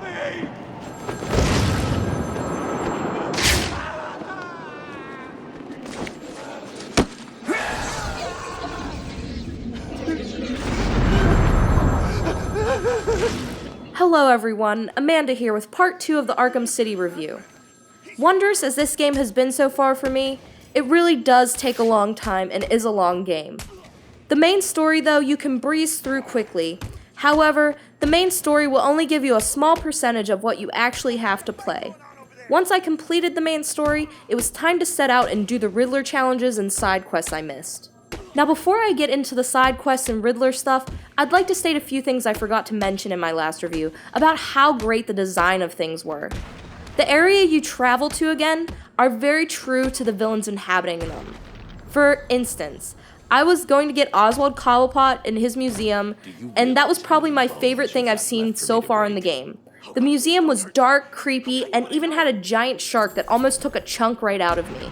me! Hello everyone, Amanda here with part 2 of the Arkham City review. Wondrous as this game has been so far for me, it really does take a long time and is a long game. The main story though, you can breeze through quickly. However, the main story will only give you a small percentage of what you actually have to play. Once I completed the main story, it was time to set out and do the Riddler challenges and side quests I missed. Now before I get into the side quests and Riddler stuff, I'd like to state a few things I forgot to mention in my last review about how great the design of things were. The area you travel to again are very true to the villains inhabiting them. For instance, I was going to get Oswald Cobblepot in his museum, and that was probably my favorite thing I've seen so far in the game. The museum was dark, creepy, and even had a giant shark that almost took a chunk right out of me.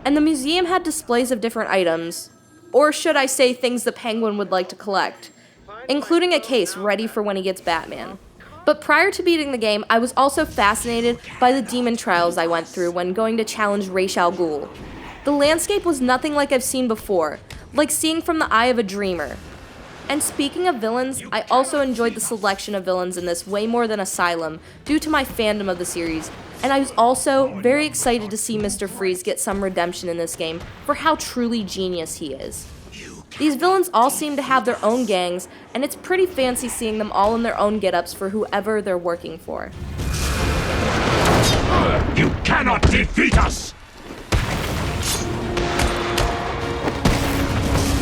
And the museum had displays of different items, or should I say things the Penguin would like to collect, including a case ready for when he gets Batman. But prior to beating the game, I was also fascinated by the demon trials I went through when going to challenge Ra's al Ghul. The landscape was nothing like I've seen before, like seeing from the eye of a dreamer. And speaking of villains, I also enjoyed the selection of villains in this way more than Asylum, due to my fandom of the series, and I was also very excited to see Mr. Freeze get some redemption in this game for how truly genius he is. These villains all seem to have their own gangs, and it's pretty fancy seeing them all in their own get-ups for whoever they're working for. You cannot defeat us!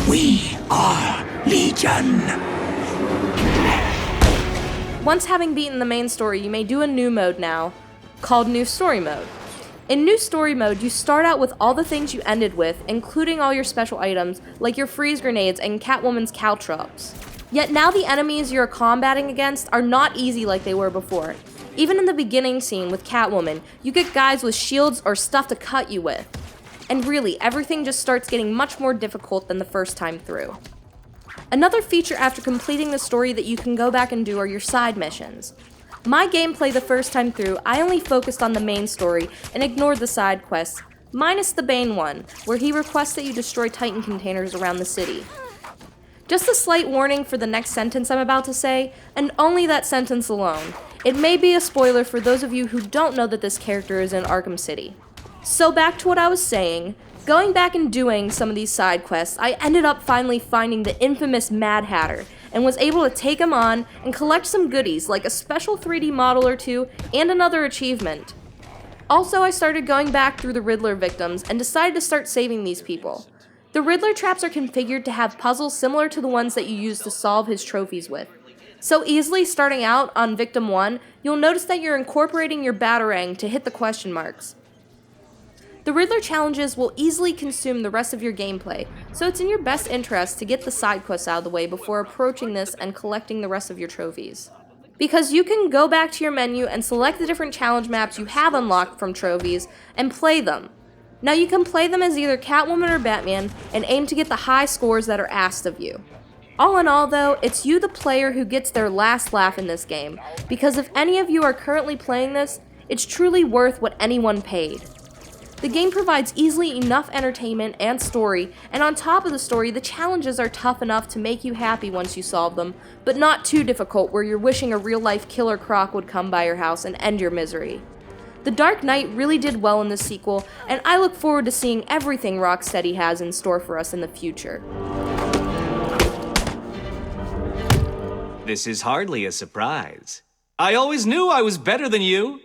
We are Legion! Once having beaten the main story, you may do a new mode now, called New Story Mode. In New Story Mode, you start out with all the things you ended with, including all your special items, like your freeze grenades and Catwoman's caltrops. Yet now the enemies you're combating against are not easy like they were before. Even in the beginning scene with Catwoman, you get guys with shields or stuff to cut you with. And really, everything just starts getting much more difficult than the first time through. Another feature after completing the story that you can go back and do are your side missions. My gameplay the first time through, I only focused on the main story and ignored the side quests, minus the Bane one, where he requests that you destroy Titan containers around the city. Just a slight warning for the next sentence I'm about to say, and only that sentence alone. It may be a spoiler for those of you who don't know that this character is in Arkham City. So back to what I was saying, going back and doing some of these side quests, I ended up finally finding the infamous Mad Hatter, and was able to take him on and collect some goodies like a special 3D model or two and another achievement. Also, I started going back through the Riddler victims and decided to start saving these people. The Riddler traps are configured to have puzzles similar to the ones that you use to solve his trophies with. So easily starting out on Victim 1, you'll notice that you're incorporating your Batarang to hit the question marks. The Riddler challenges will easily consume the rest of your gameplay, so it's in your best interest to get the side quests out of the way before approaching this and collecting the rest of your trophies. Because you can go back to your menu and select the different challenge maps you have unlocked from trophies and play them. Now you can play them as either Catwoman or Batman and aim to get the high scores that are asked of you. All in all though, it's you the player who gets their last laugh in this game, because if any of you are currently playing this, it's truly worth what anyone paid. The game provides easily enough entertainment and story, and on top of the story, the challenges are tough enough to make you happy once you solve them, but not too difficult where you're wishing a real-life Killer Croc would come by your house and end your misery. The Dark Knight really did well in this sequel, and I look forward to seeing everything Rocksteady has in store for us in the future. This is hardly a surprise. I always knew I was better than you.